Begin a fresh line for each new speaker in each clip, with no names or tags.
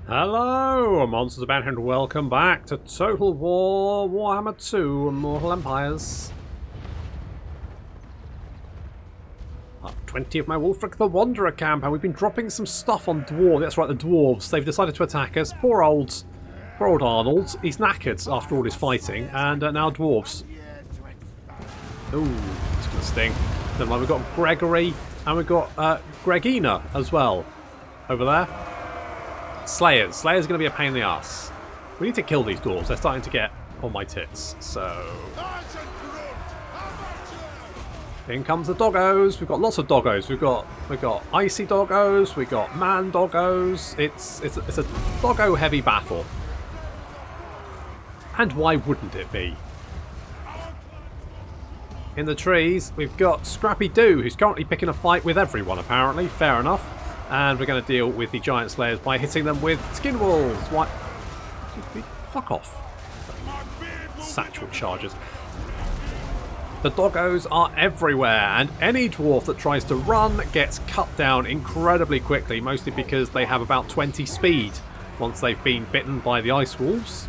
Hello, Monsters about and welcome back to Total War Warhammer 2 Mortal Empires. Part 20 of my Wolfric the Wanderer camp, and we've been dropping some stuff on dwarves. That's right, the dwarves. They've decided to attack us. Poor old Arnold. He's knackered after all his fighting, and now dwarves. Ooh, it's gonna sting. Then we've got Gregory, and we've got Gregina as well over there. Slayers. Slayers are going to be a pain in the ass. We need to kill these dwarves. They're starting to get on my tits. So in comes the doggos. We've got lots of doggos. We've got icy doggos. We've got man doggos. It's a doggo heavy battle. And why wouldn't it be? In the trees, we've got Scrappy Doo, who's currently picking a fight with everyone. Apparently, fair enough. And we're going to deal with the giant slayers by hitting them with skin walls. Why? Fuck off. Satchel charges. The doggos are everywhere, and any dwarf that tries to run gets cut down incredibly quickly, mostly because they have about 20 speed once they've been bitten by the ice wolves.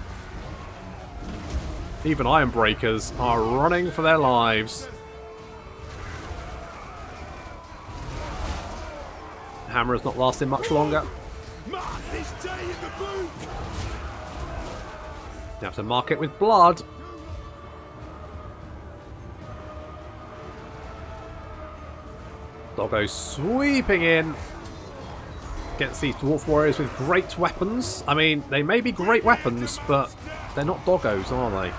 Even iron breakers are running for their lives. Hammer is not lasting much longer. You have to mark it with blood. Doggo sweeping in against these dwarf warriors with great weapons. I mean, they may be great weapons, but they're not doggos, are they?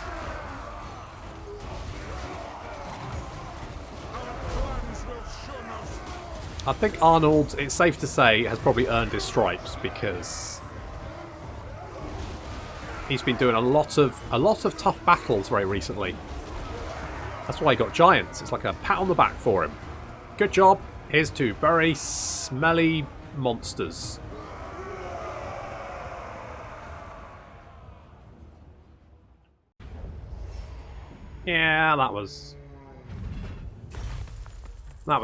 I think Arnold, it's safe to say, has probably earned his stripes because he's been doing a lot of tough battles very recently. That's why he got giants. It's like a pat on the back for him. Good job. Here's two very smelly monsters. Yeah, that was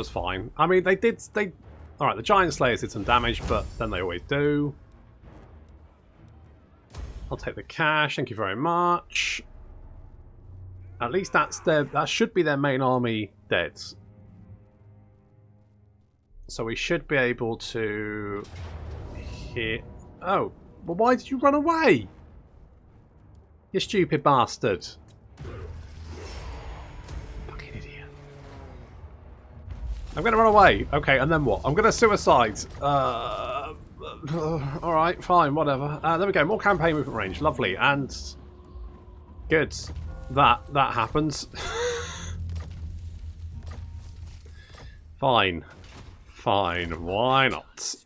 fine. I mean, alright, the Giant Slayers did some damage, but then they always do. I'll take the cash, thank you very much. At least that should be their main army dead. So we should be able to hit... Oh, well why did you run away? You stupid bastard. I'm going to run away. Okay, and then what? I'm going to suicide. Alright, fine, whatever. There we go. More campaign movement range. Lovely. And good. That happens. Fine. Fine. Why not?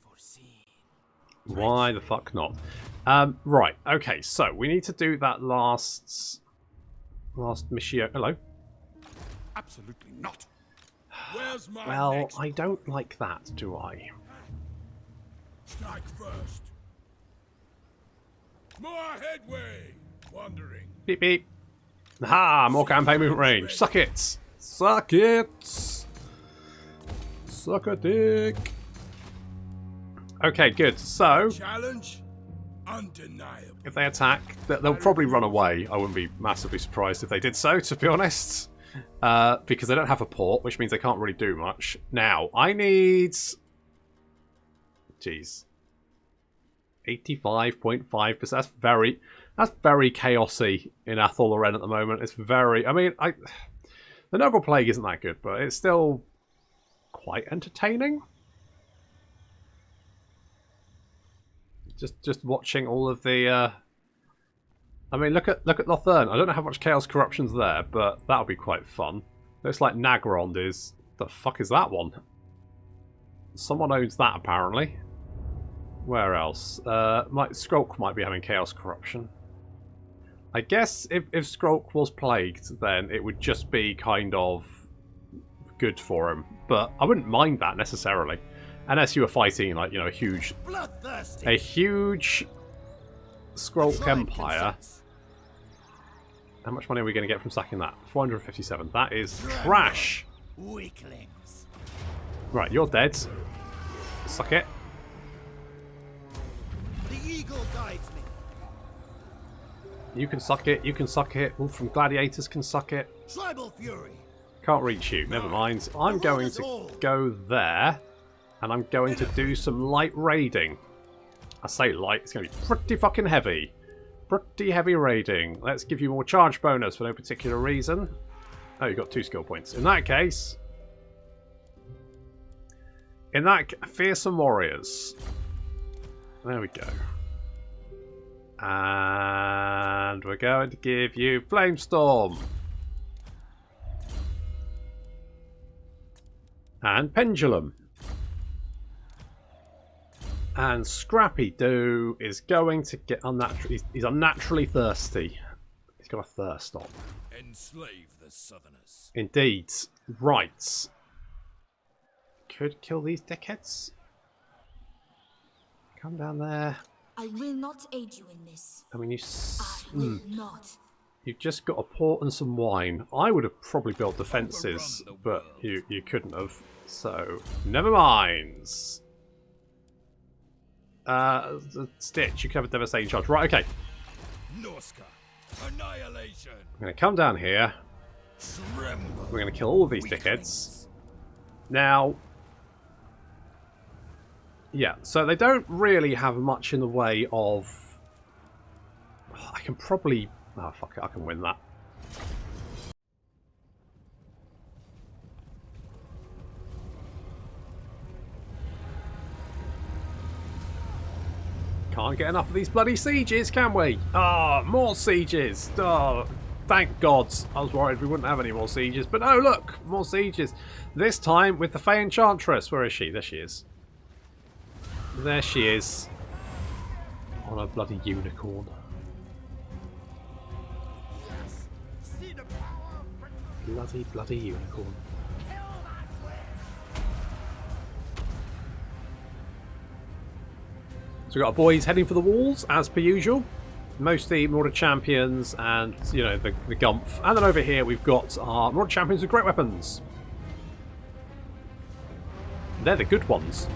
Why the fuck not? Right. Okay, so we need to do that last mission. Hello?
Absolutely not.
Well, I don't like that, do I?
Strike first. More headway. Wandering.
Beep beep. Ha! More campaign movement range. Suck it. Suck it. Suck a dick. Okay, good. So,
challenge undeniable.
If they attack, they'll probably run away. I wouldn't be massively surprised if they did so, to be honest. Because they don't have a port, which means they can't really do much. Now, I need... Jeez. 85.5%. That's very chaosy in Athol Loren at the moment. It's very... I mean, the Noble Plague isn't that good, but it's still quite entertaining. Just watching all of the... I mean, look at Lothern. I don't know how much Chaos Corruption's there, but that'll be quite fun. Looks like Nagrond is... The fuck is that one? Someone owns that, apparently. Where else? Skrulk might be having Chaos Corruption. I guess if Skrulk was plagued, then it would just be kind of good for him. But I wouldn't mind that, necessarily. Unless you were fighting, like, you know, a huge Skrulk Empire. How much money are we going to get from sacking that? 457. That is trash.
Weaklings.
Right, you're dead. Suck it.
The eagle guides me.
You can suck it. You can suck it. Wolf from Gladiators can suck it.
Tribal fury.
Can't reach you. Never mind. I'm going to go there, and I'm going to do some light raiding. I say light. It's going to be pretty fucking heavy. Pretty heavy raiding. Let's give you more charge bonus for no particular reason. Oh, you got 2 skill points. In that case, fearsome warriors. There we go. And we're going to give you Flamestorm. And Pendulum. And Scrappy Doo is going to get unnaturally. He's unnaturally thirsty. He's got a thirst on.
Enslave the Southerners.
Indeed. Right. Could kill these dickheads. Come down there.
I will not aid you in this.
I mean,
I will not.
You've just got a port and some wine. I would have probably built defences, but you couldn't have. So, never mind. Stitch, you can have a devastating charge. Right, okay.
Norsca. Annihilation.
I'm going to come down here.
Tremble.
We're going to kill all of these dickheads. Now, yeah, so they don't really have much in the way of... I can probably... Oh, fuck it, I can win that. Can't get enough of these bloody sieges, can we? Ah, more sieges. Oh, thank God. I was worried we wouldn't have any more sieges. But no, look, more sieges. This time with the Fey Enchantress. Where is she? There she is. There she is. On a bloody unicorn. Bloody unicorn. So we've got our boys heading for the walls, as per usual. Mostly Marauder Champions and, you know, the Gumph. And then over here we've got our Marauder Champions with great weapons. They're the good ones.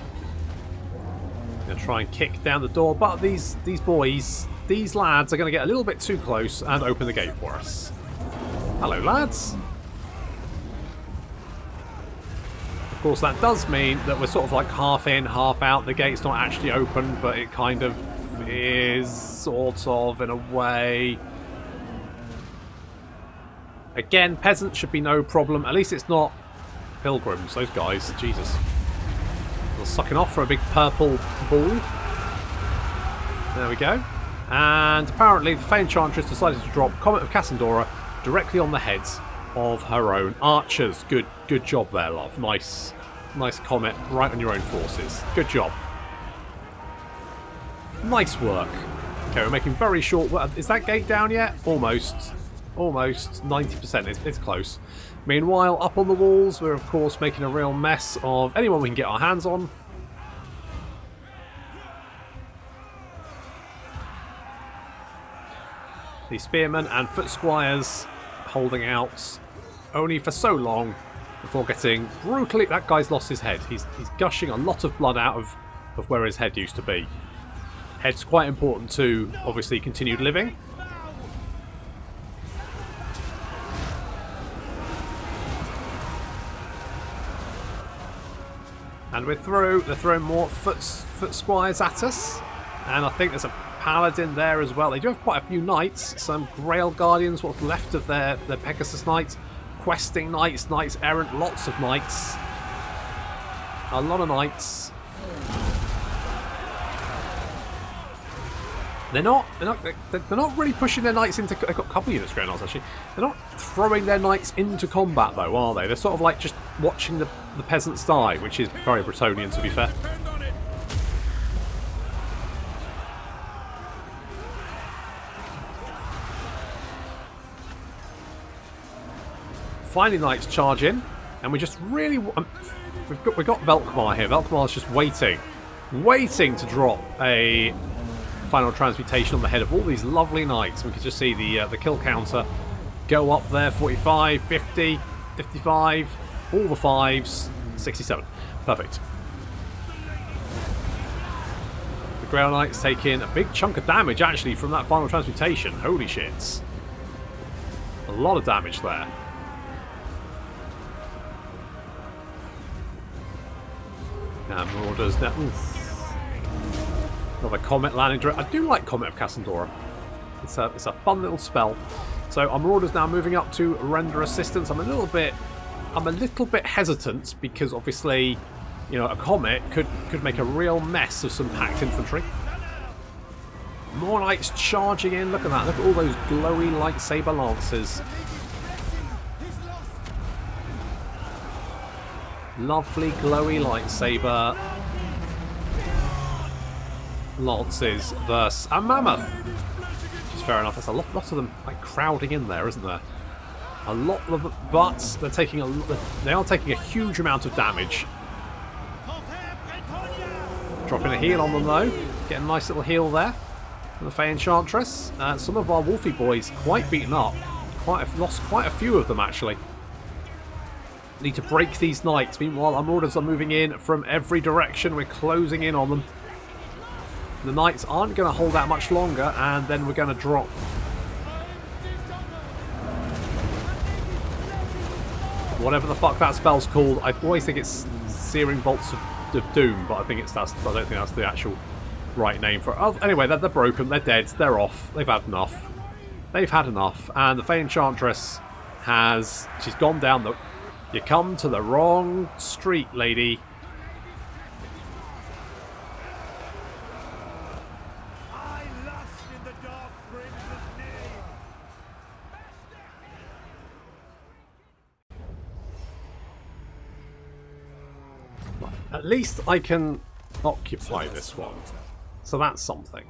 Going to try and kick down the door, but these boys, these lads are going to get a little bit too close and open the gate for us. Hello, lads. Of course, that does mean that we're sort of like half in, half out. The gate's not actually open, but it kind of is, sort of, in a way. Again, peasants should be no problem. At least it's not pilgrims, those guys. Jesus. They're sucking off for a big purple ball. There we go. And apparently the Fey Enchantress decided to drop Comet of Cassandora directly on the heads of her own archers. Good job there, love. Nice comet right on your own forces. Good job. Nice work. Okay, we're making very short work. Is that gate down yet? Almost 90%. It's close. Meanwhile, up on the walls, we're of course making a real mess of anyone we can get our hands on. The spearmen and foot squires holding out only for so long before getting brutally... That guy's lost his head. He's gushing a lot of blood out of where his head used to be. Head's quite important to, obviously, continued living. And we're through. They're throwing more foot squires at us. And I think there's a paladin there as well. They do have quite a few knights. Some Grail Guardians, what's left of their Pegasus Knights. Questing Knights, Knights Errant, lots of Knights. A lot of Knights. They're not really pushing their knights into... They've got a couple of units going on, actually. They're not throwing their knights into combat, though, are they? They're sort of like just watching the peasants die, which is very Bretonnian, to be fair. Finally, knights charge in, and we just really... we've got Velkmar here. Velkmar's just waiting to drop a final transmutation on the head of all these lovely knights. We can just see the kill counter go up there. 45, 50, 55, all the 5s, 67. Perfect. Grail Knight's taking a big chunk of damage, actually, from that final transmutation. Holy shit. A lot of damage there. Now, Marauders now. Another Comet landing. I do like Comet of Cassandora. It's a fun little spell. So our Marauders now moving up to render assistance. I'm a little bit hesitant because obviously, you know, a Comet could make a real mess of some packed infantry. More Knights charging in. Look at that. Look at all those glowy lightsaber lances. Lovely glowy lightsaber lances versus a mammoth. Which is fair enough. There's a lot of them like crowding in there, isn't there? A lot of them, but they are taking a huge amount of damage. Dropping a heal on them though. Getting a nice little heal there from the enchantress. Some of our Wolfie boys quite beaten up. Lost quite a few of them actually. Need to break these knights. Meanwhile, our Marauders are moving in from every direction. We're closing in on them. The knights aren't going to hold that much longer, and then we're going to drop. Whatever the fuck that spell's called, I always think it's Searing Bolts of Doom, but I don't think that's the actual right name for it. Oh, anyway, they're broken. They're dead. They're off. They've had enough. They've had enough, and the enchantress she's gone down the. You come to the wrong street, lady.
I lust in the dark prince's name.
At least I can occupy this one. So that's something.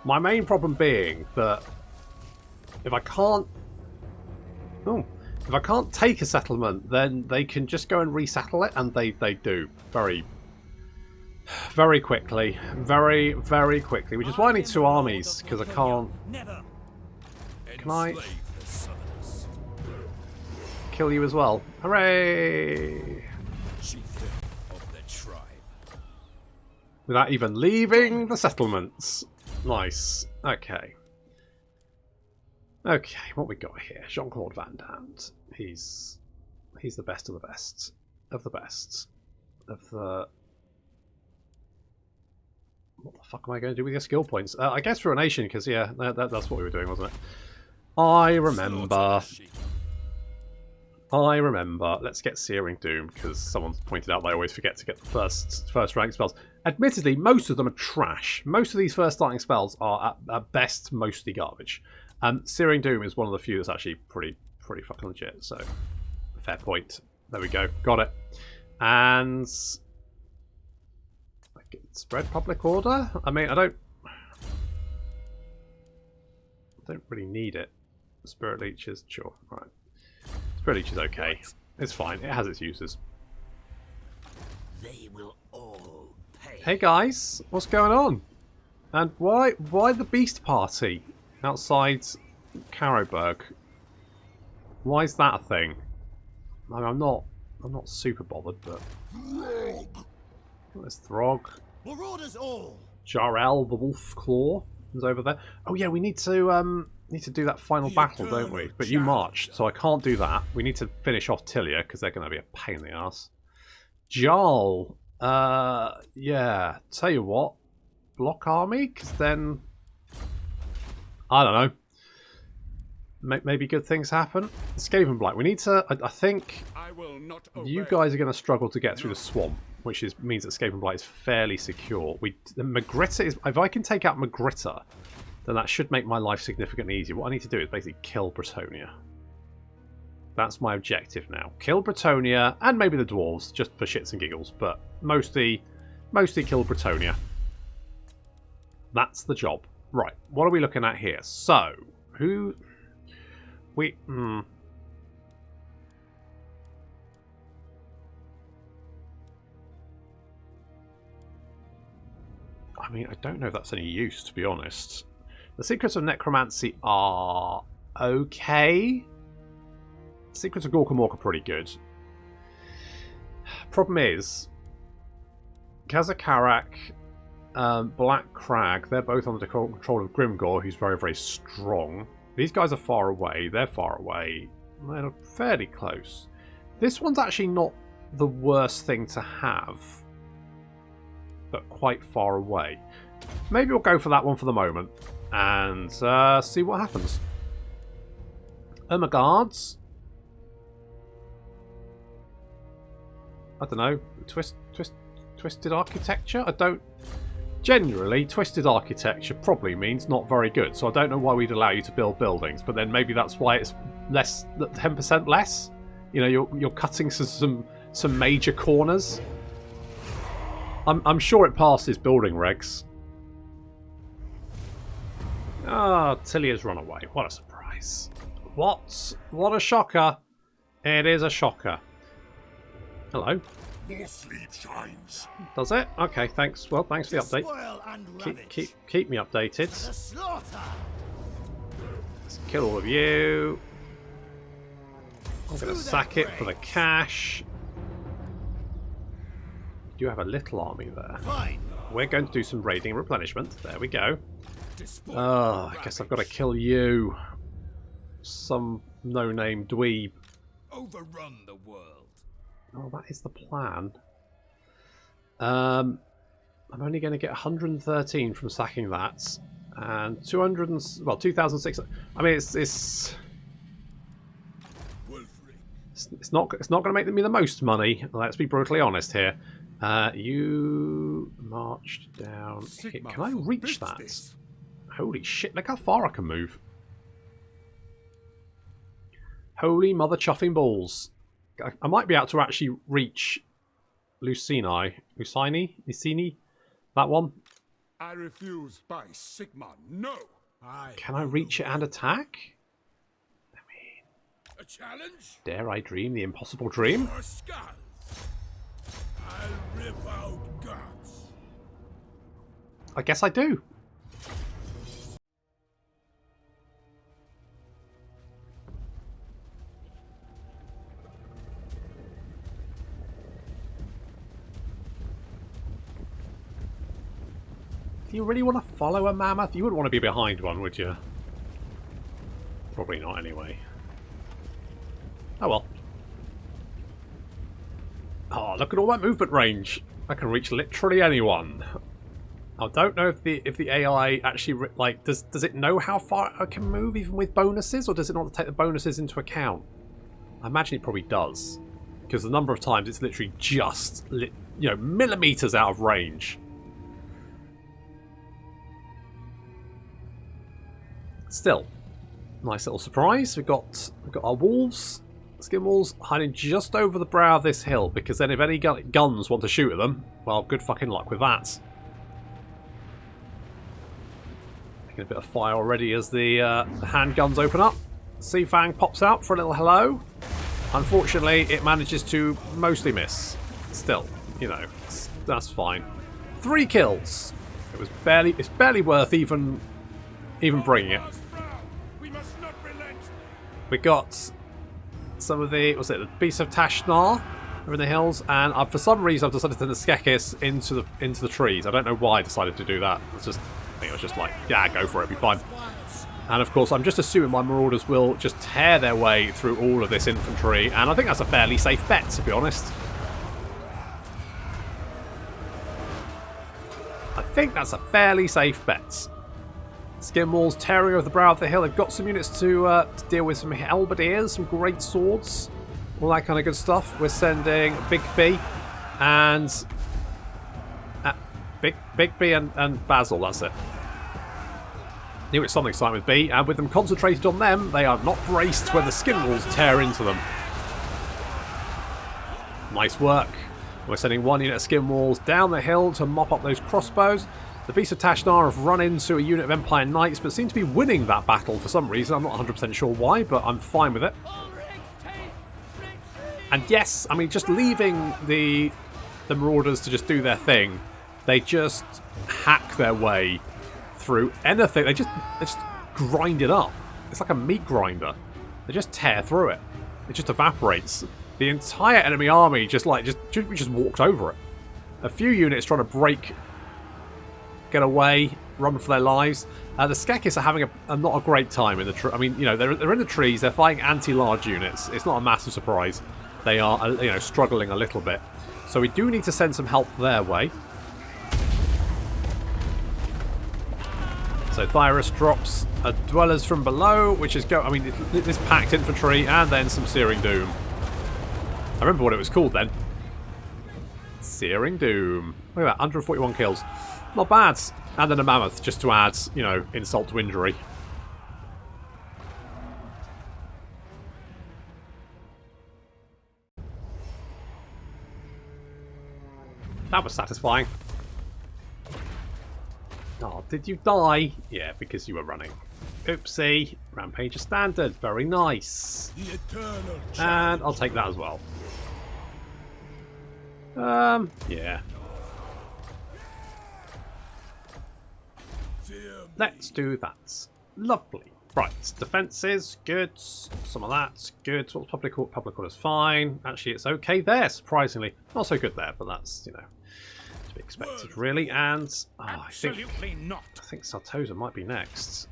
My main problem being that if I can't take a settlement, then they can just go and resettle it, and they do very, very quickly, very, very quickly. Which is why I need two armies, because I can't. Can I kill you as well? Hooray! Without even leaving the settlements. Nice. Okay. Okay, what we got here? Jean-Claude Van Damme. He's the best of the best. Of the best. Of the... What the fuck am I going to do with your skill points? I guess for a nation, because yeah, that's what we were doing, wasn't it? I remember. Let's get Searing Doom, because someone's pointed out that I always forget to get the first rank spells. Admittedly, most of them are trash. Most of these first starting spells are at best mostly garbage. Searing Doom is one of the few that's actually pretty fucking legit, so fair point. There we go, got it. And spread public order? I mean, I don't really need it. Spirit Leeches, sure, right. Spirit Leech is okay. It's fine, it has its uses.
They will all pay.
Hey guys, what's going on? And why the Beast Party outside Caroburg? Why is that a thing? I mean, I'm not super bothered, but there's Throg.
Marauders all.
Jarell, the Wolf Claw, is over there. Oh yeah, we need to do that final battle, don't we? But you marched, so I can't do that. We need to finish off Tilia because they're going to be a pain in the ass. Jarl, yeah. Tell you what, block army, because then I don't know. Maybe good things happen. Skaven Blight. We need to. I think you guys are going to struggle to get through the swamp, which means that Skaven Blight is fairly secure. Magritta is. If I can take out Magritta, then that should make my life significantly easier. What I need to do is basically kill Bretonnia. That's my objective now. Kill Bretonnia and maybe the dwarves, just for shits and giggles, but mostly kill Bretonnia. That's the job. Right. What are we looking at here? So who? I mean, I don't know if that's any use, to be honest. The Secrets of Necromancy are okay. Secrets of Gorkamork are pretty good. Problem is, Kazakarak Black Crag, they're both under the control of Grimgor, who's very, very strong. These guys are far away. They're far away. They're fairly close. This one's actually not the worst thing to have, but quite far away. Maybe we'll go for that one for the moment and see what happens. Guards. I don't know. Twisted architecture? I don't... Generally, twisted architecture probably means not very good, so I don't know why we'd allow you to build buildings, but then maybe that's why it's less, 10% less? You know, you're cutting some major corners. I'm sure it passes building regs. Ah, Tilia's run away. What a surprise. What a shocker. It is a shocker. Hello.
More sleep shines.
Does it? Okay, thanks. Well, thanks for the update. Keep me updated. Let's kill all of you. I'm going to sack it for the cash. You have a little army there. We're going to do some raiding and replenishment. There we go. Oh, I guess I've got to kill you. Some no-name dweeb.
Overrun the world.
Oh, that is the plan. I'm only going to get 113 from sacking that, and 2,600. I mean, it's not going to make me the most money. Let's be brutally honest here. You marched down here. Can I reach that? Holy shit! Look how far I can move. Holy mother chuffing balls. I might be able to actually reach Lucini, that one.
I refuse by Sigma. No.
Can I reach it and attack? I mean,
A challenge?
dare I dream the impossible dream?
Norsca. I'll rip out guts.
I guess I do. Do you really want to follow a mammoth? You wouldn't want to be behind one, would you? Probably not, anyway. Oh well. Oh, look at all that movement range. I can reach literally anyone. I don't know if the AI actually does it know how far I can move even with bonuses, or does it not take the bonuses into account? I imagine it probably does, because the number of times it's literally just millimeters out of range. Still, nice little surprise. We've got our wolves, skin wolves, hiding just over the brow of this hill, because then if any guns want to shoot at them, well, good fucking luck with that. Making a bit of fire already as the handguns open up. Seafang pops out for a little hello. Unfortunately, it manages to mostly miss. Still, that's fine. 3 kills. It's barely worth even bringing it. We got some of the Beasts of Tashnar over in the hills, and for some reason I've decided to send the Skekis into the trees. I don't know why I decided to do that. I think it was just like, yeah, go for it, be fine. And of course, I'm just assuming my Marauders will just tear their way through all of this infantry, and I think that's a fairly safe bet, to be honest. I think that's a fairly safe bet. Skin walls tearing over the brow of the hill. They've got some units to deal with, some halberdiers, some great swords, all that kind of good stuff. We're sending Big B and Big B and Basil. That's it. Knew it's something starting with B, and with them concentrated on them, they are not braced when the skin walls tear into them. Nice work. We're sending 1 unit of skin walls down the hill to mop up those crossbows. The Beasts of Tashnar have run into a unit of Empire Knights, but seem to be winning that battle for some reason. I'm not 100% sure why, but I'm fine with it. And yes, I mean, just leaving the Marauders to just do their thing, they just hack their way through anything. They just grind it up. It's like a meat grinder. They just tear through it. It just evaporates. The entire enemy army just walked over it. A few units trying to break get away, run for their lives. The Skekis are having not a great time in the I mean, you know, they're in the trees. They're fighting anti-large units. It's not a massive surprise. They are, you know, struggling a little bit. So we do need to send some help their way. So Thyrus drops dwellers from below, which is I mean, this packed infantry and then some Searing Doom. I remember what it was called then. Searing Doom. Look at that, 141 kills. Not bad. And then a mammoth, just to add, you know, insult to injury. That was satisfying. Oh, did you die? Yeah, because you were running. Oopsie. Rampage standard. Very nice. And I'll take that as well. Yeah. Let's do that. Lovely. Right, defences, good. Some of that, good. What's public order? Public order's fine. Actually, it's okay there, surprisingly. Not so good there, but that's, you know, to be expected, really. And I think Sartoza might be next.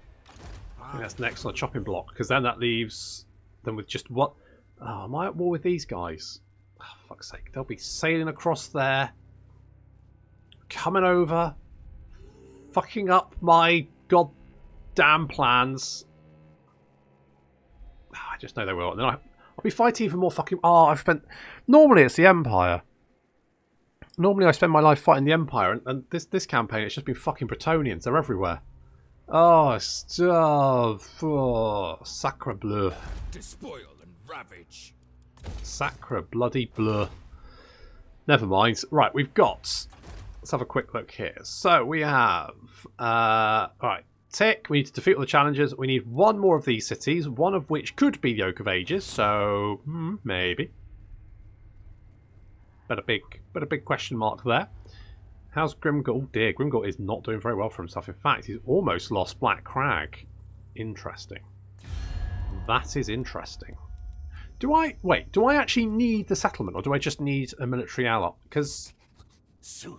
I think that's next on the chopping block, because then that leaves them with just what? Oh, am I at war with these guys? Oh, fuck's sake. They'll be sailing across there, coming over, fucking up my goddamn plans. Oh, I just know they will. And then I'll be fighting even more fucking... Oh, I've spent... Normally it's the Empire. Normally I spend my life fighting the Empire, and this campaign it's just been fucking Bretonnians. They're everywhere. Oh, stuff. Oh, sacre bleu.
Despoil and ravage.
Sacre bloody bleu. Never mind. Right, we've got... Let's have a quick look here. So we have... Alright, tick. We need to defeat all the challenges. We need one more of these cities, one of which could be the Oak of Ages, so maybe. But a big question mark there. How's Grimgor? Oh dear, Grimgor is not doing very well for himself. In fact, he's almost lost Black Crag. Interesting. That is interesting. Do I actually need the settlement, or do I just need a military ally? Because...
Soon.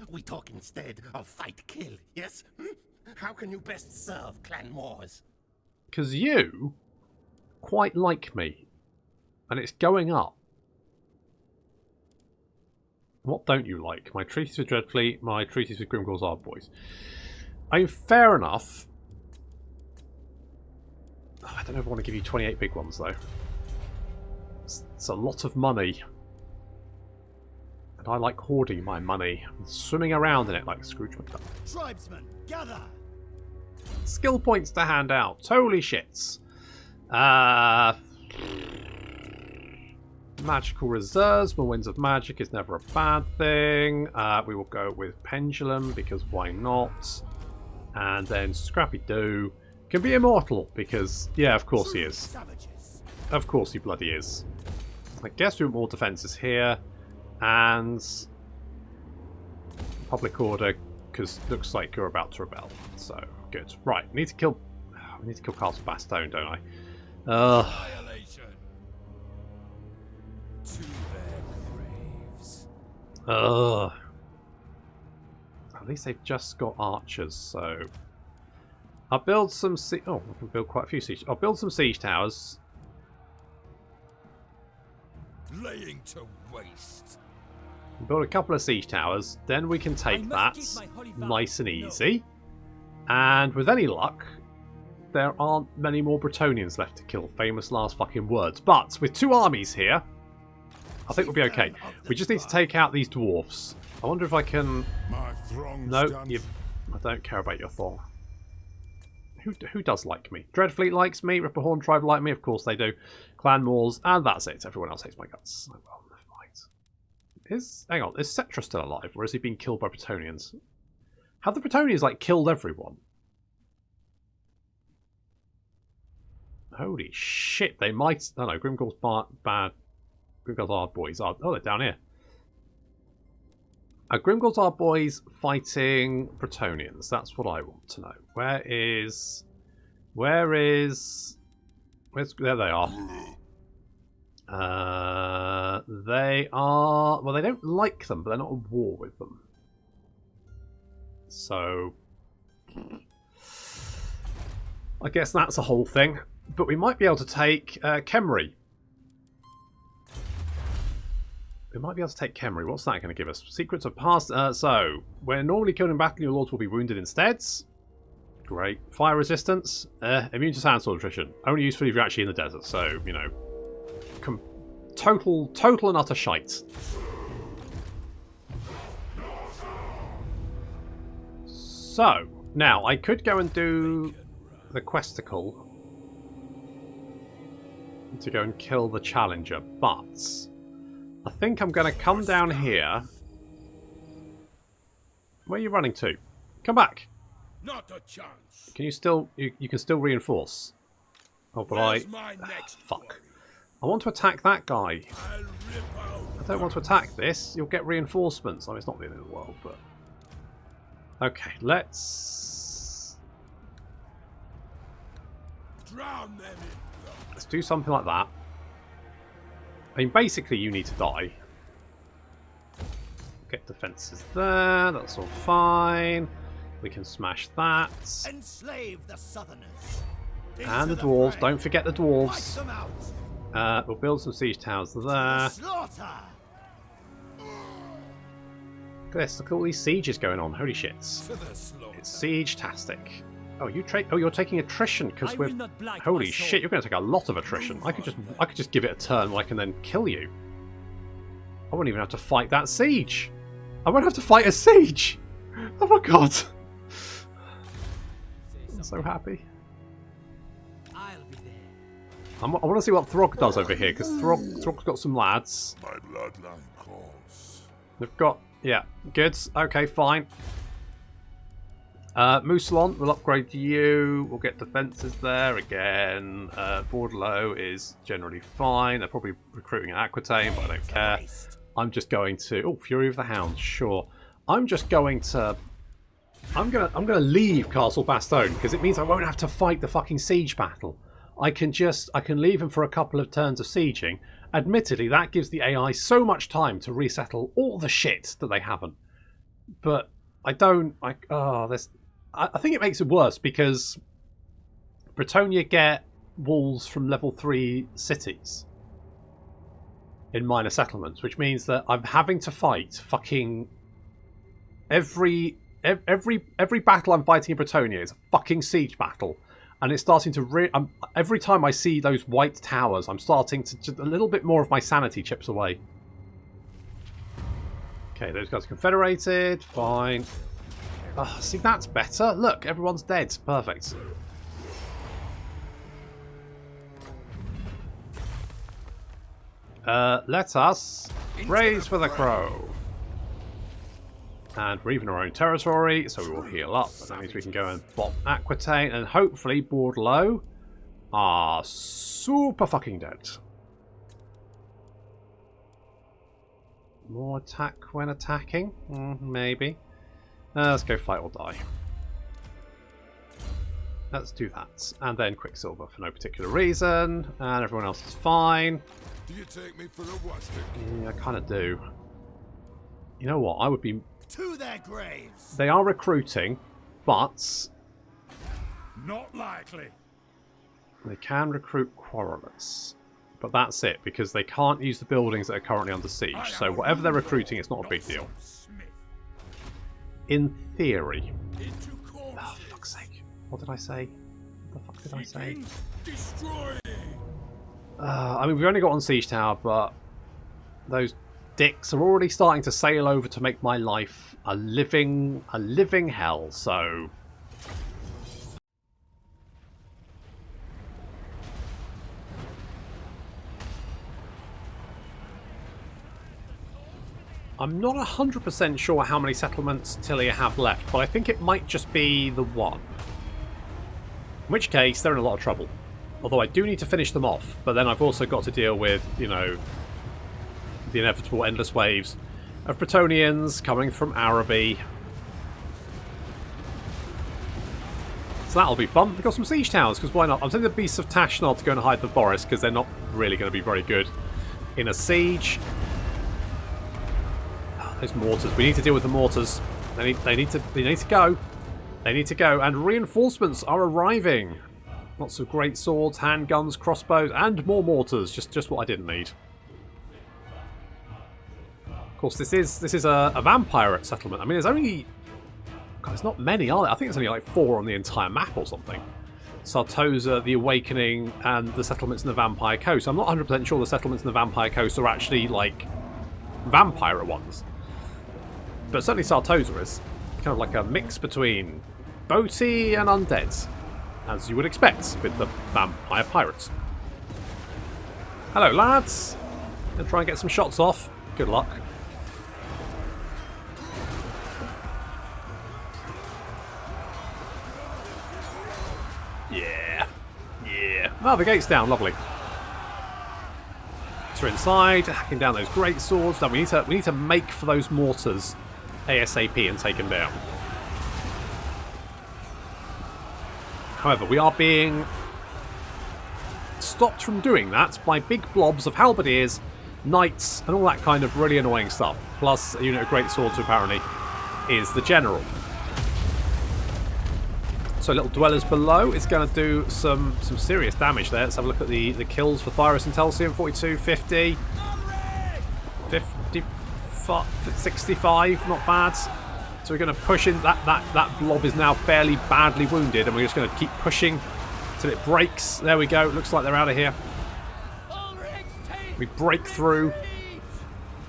We talk instead of fight kill, yes? How can you best serve Clan Moors?
Because you quite like me. And it's going up. What don't you like? My treaties with Dreadfleet, my treaties with Grimgor's Ardboys. I mean, fair enough. Oh, I don't know if I want to give you 28 big ones, though. It's a lot of money. And I like hoarding my money and swimming around in it like Scrooge McDuck.
Tribesmen, gather!
Skill points to hand out. Holy shits. Magical reserves. More Winds of Magic is never a bad thing. We will go with Pendulum because why not? And then Scrappy Doo can be immortal because, yeah, of course he is. Of course he bloody is. I guess we want more defences here. And public order, because looks like you're about to rebel. So good. Right, we need to kill Castle Bastogne, don't I?
Annihilation. To their graves.
At least they've just got archers, so I'll build some. Oh, I can build quite a few siege. I'll build some siege towers.
Laying to waste.
Build a couple of siege towers, then we can take that nice and easy. And with any luck, there aren't many more Bretonnians left to kill. Famous last fucking words. But with two armies here, I think we'll be okay. We just need to take out these dwarves. I wonder if I can... No, I don't care about your thong. Who does like me? Dreadfleet likes me. Ripperhorn tribe like me. Of course they do. Clan Moors, and that's it. Everyone else hates my guts. Oh, well, never mind. Hang on, is Cetra still alive, or has he been killed by Bretonnians? Have the Bretonnians like killed everyone? Holy shit! They might. Oh no, Grimgor's bad. Grimgor's Ardboys are. Oh, they're down here. Grimgor's Ardboys fighting Bretonnians. That's what I want to know. Where's? There they are. They are... Well, they don't like them, but they're not at war with them. So I guess that's a whole thing. But we might be able to take Khemri. We might be able to take Khemri. What's that going to give us? Secrets of past. So, when normally killed in battle, your lords will be wounded instead. Great. Fire resistance. Immune to sandstorm attrition. Only useful if you're actually in the desert. So, you know, total and utter shite. So, now, I could go and do the questicle to go and kill the challenger, but I think I'm going to come down here. Where are you running to? Come back.
Not a chance.
Can you still... You can still reinforce. Oh, but fuck. I want to attack that guy. I don't want to attack this. You'll get reinforcements. I mean, it's not the end of the world, but... Okay, let's...
Drown them in.
Let's do something like that. I mean, basically, you need to die. Get defenses there. That's all fine. We can smash that.
Enslave the southerners.
And the dwarves. Don't forget the dwarves. We'll build some siege towers there. Look at this. Look at all these sieges going on. Holy shits. It's siege-tastic. Oh, you're taking attrition because we're... Holy shit, you're going to take a lot of attrition. I could just give it a turn where I can then kill you. I won't even have to fight that siege. I won't have to fight a siege. Oh my god. I'm so happy. I want to see what Throg does over here, because Throg's got some lads.
My bloodline calls.
They've got... Yeah, good. Okay, fine. Mousselon, we'll upgrade you. We'll get defences there again. Bordelot is generally fine. They're probably recruiting at Aquitaine, but I don't care. I'm just going to... Oh, Fury of the Hound, sure. I'm just going to... I'm gonna leave Castle Bastogne, because it means I won't have to fight the fucking siege battle. I can leave him for a couple of turns of sieging. Admittedly, that gives the AI so much time to resettle all the shit that they haven't. But I don't... I think it makes it worse because Bretonnia get walls from level 3 cities in minor settlements, which means that I'm having to fight fucking every battle I'm fighting in Bretonnia is a fucking siege battle, and it's starting to every time I see those white towers, I'm starting to just a little bit more of my sanity chips away. Okay, those guys are confederated, fine. See, that's better. Look, everyone's dead. Perfect. Let us raise for the crow. And we're even our own territory, so we will heal up. That means we can go and bop Aquitaine, and hopefully Bordelot are super fucking dead. More attack when attacking? Maybe. Let's go fight or die. Let's do that. And then Quicksilver for no particular reason. And everyone else is fine.
Do you take me for a wastic?
Yeah, I kind of do. You know what? I would be...
To their graves!
They are recruiting, but...
Not likely.
They can recruit Quarrelers. But that's it, because they can't use the buildings that are currently under siege. So whatever they're recruiting, it's not a big deal. In theory. Oh, fuck's sake. What did I say? What the fuck did I say? I mean, we've only got one siege tower, but those dicks are already starting to sail over to make my life a living hell, so... I'm not 100% sure how many settlements Tilia have left, but I think it might just be the one. In which case, they're in a lot of trouble. Although I do need to finish them off, but then I've also got to deal with, you know, the inevitable endless waves of Bretonnians coming from Araby. So that'll be fun. We've got some siege towers, because why not? I'm sending the Beasts of Tashnod to go and hide the forest, because they're not really going to be very good in a siege. Those mortars. We need to deal with the mortars. They need to go. They need to go, and reinforcements are arriving. Lots of great swords, handguns, crossbows, and more mortars. Just what I didn't need. Of course, this is a vampire settlement. I mean, there's only... God, there's not many, are there? I think there's only like 4 on the entire map or something. Sartoza, the Awakening, and the settlements in the Vampire Coast. I'm not 100% sure the settlements in the Vampire Coast are actually, like, vampire ones. But certainly Sartoza is kind of like a mix between boaty and undead, as you would expect with the vampire pirates. Hello, lads. Gonna try and get some shots off. Good luck. Yeah. Yeah. Oh, the gate's down. Lovely. So we're inside, hacking down those great swords. Now we need to make for those mortars ASAP and take them down. However, we are being stopped from doing that by big blobs of halberdiers, knights, and all that kind of really annoying stuff. Plus a unit of great swords, who apparently is the general. So little dwellers below is going to do some serious damage there. Let's have a look at the kills for Thyrus and Telsium. 42, 50, 65, not bad. So we're going to push in. That blob is now fairly badly wounded, and we're just going to keep pushing till it breaks. There we go. Looks like they're out of here. We break through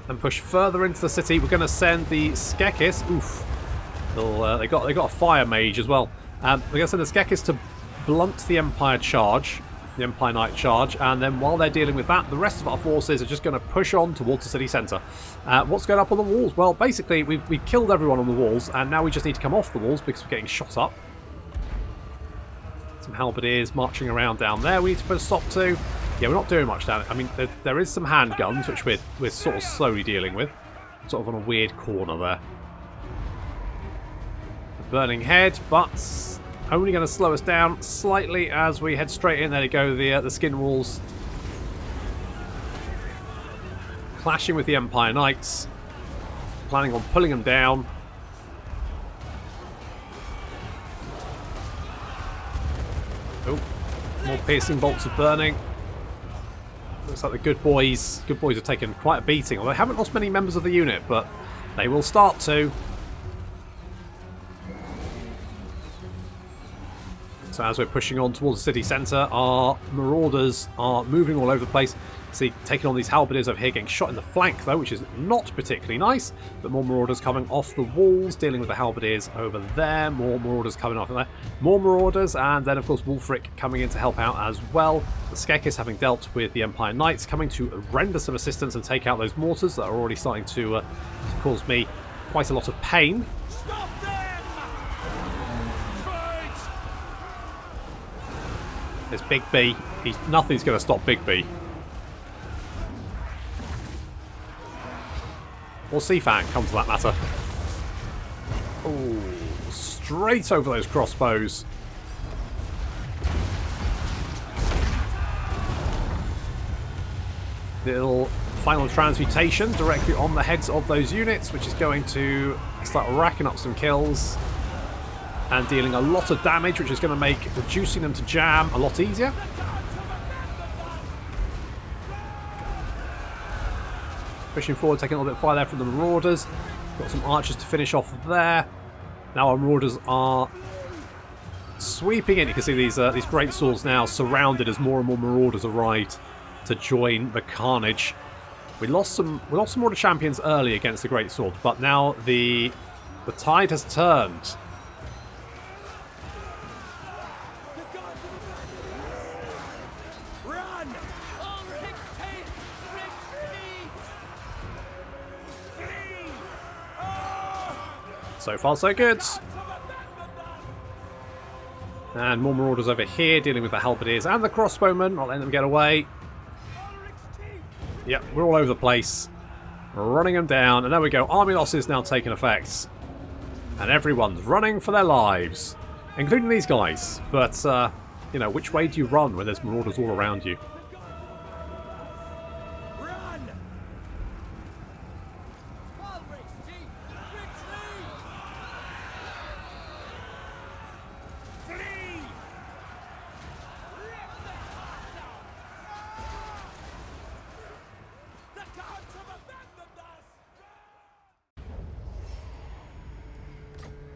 and push further into the city. We're going to send the Skekis. Oof. They got a fire mage as well. We're going to send the Skekis to blunt the Empire charge, the Empire Knight charge, and then while they're dealing with that, the rest of our forces are just going to push on towards the city centre. What's going up on the walls? Well, basically, we killed everyone on the walls, and now we just need to come off the walls because we're getting shot up. Some halberdiers marching around down there we need to put a stop to. Yeah, we're not doing much down. I mean, there is some handguns, which we're sort of slowly dealing with. Sort of on a weird corner there. Burning head, but only going to slow us down slightly as we head straight in. There you go, the skin walls clashing with the Empire Knights, planning on pulling them down. Oh, more piercing bolts of burning. Looks like the good boys have taken quite a beating. Although they haven't lost many members of the unit, but they will start to. So as we're pushing on towards the city centre, our marauders are moving all over the place. See, taking on these halberdiers over here, getting shot in the flank though, which is not particularly nice. But more marauders coming off the walls, dealing with the halberdiers over there. More marauders coming off there. More marauders, and then of course Wulfric coming in to help out as well. The Skekis, having dealt with the Empire Knights, coming to render some assistance and take out those mortars that are already starting to cause me quite a lot of pain.
Stop them!
There's Big B. Nothing's going to stop Big B. Or Seafang, come to that matter. Oh, straight over those crossbows. Little final transmutation directly on the heads of those units, which is going to start racking up some kills. And dealing a lot of damage, which is going to make reducing them to jam a lot easier. Pushing forward, taking a little bit of fire there from the marauders. Got some archers to finish off there. Now our marauders are sweeping in. You can see these great swords now surrounded as more and more marauders arrived to join the carnage. We lost some marauder champions early against the great sword, but now the tide has turned. So far, so good. And more marauders over here, dealing with the halberdiers and the crossbowmen, not letting them get away. Yep, we're all over the place. Running them down, and there we go. Army losses now taking effect. And everyone's running for their lives. Including these guys. But, you know, which way do you run when there's marauders all around you?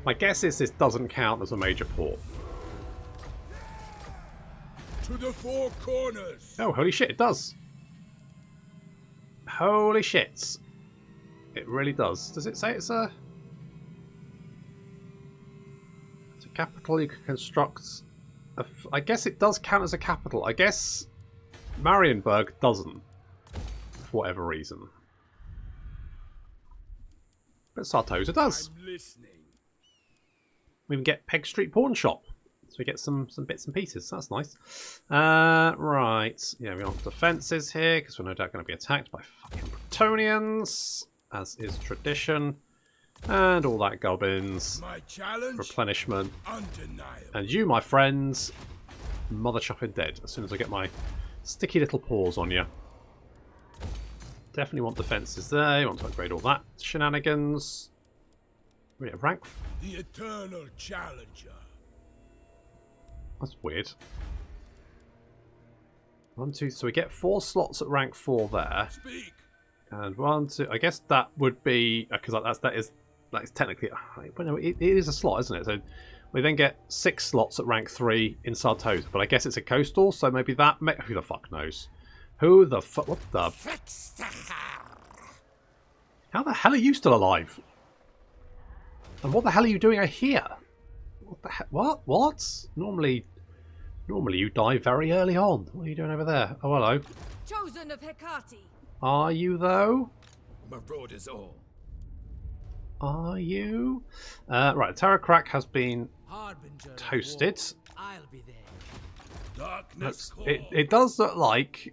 My guess is this doesn't count as a major port.
To the four corners.
Oh, holy shit, it does. Holy shit. It really does. Does it say it's a... It's a capital you can construct... I guess it does count as a capital. I guess Marienburg doesn't. For whatever reason. But Sartoza does.
I'm listening.
We can get Peg Street Pawn Shop. So we get some bits and pieces. That's nice. Right. Yeah, we want defences here, because we're no doubt going to be attacked by fucking Bretonnians, as is tradition. And all that Gubbinz.
My challenge?
Replenishment.
Undeniable.
And you, my friends, mother chopping dead as soon as I get my sticky little paws on you. Definitely want defences there. You want to upgrade all that shenanigans. We have rank...
The eternal challenger.
That's weird. 1, 2, so we get 4 slots at rank 4 there.
Speak.
And 1, 2, I guess that would be, because that is technically, well, no, it is a slot, isn't it? So we then get 6 slots at rank 3 in Sartoza, but I guess it's a coastal, so maybe that, who the fuck knows? Who the fuck, what the? How the hell are you still alive? And what the hell are you doing here? What the hell? What? Normally you die very early on. What are you doing over there? Oh, hello.
Chosen of Hecate.
Are you, though?
Marauders all.
Are you? Right, Terror Crack has been
Harbinger of
toasted.
war. I'll be there.
Darkness call.
It does look like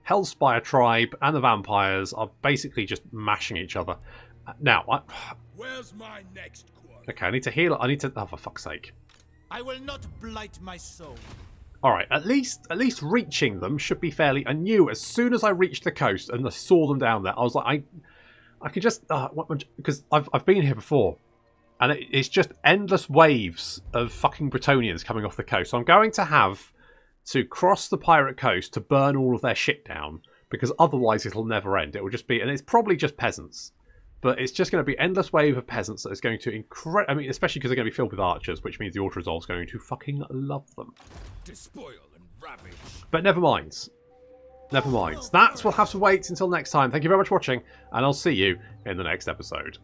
Hellspire Tribe and the vampires are basically just mashing each other. Now,
Where's my next quote?
okay, I need to heal. I need to. Oh, for fuck's sake!
I will not blight my soul.
All right, at least reaching them should be fairly. I knew as soon as I reached the coast and I saw them down there, I was like, I could just because I've been here before, and it's just endless waves of fucking Bretonnians coming off the coast. So I'm going to have to cross the pirate coast to burn all of their shit down, because otherwise it'll never end. It will just be, and it's probably just peasants. But it's just going to be endless wave of peasants that is going to I mean, especially because they're going to be filled with archers, which means the auto resolve is going to fucking love them.
Despoil and ravage.
But never mind. Never mind. That's we'll have to wait until next time. Thank you very much for watching, and I'll see you in the next episode.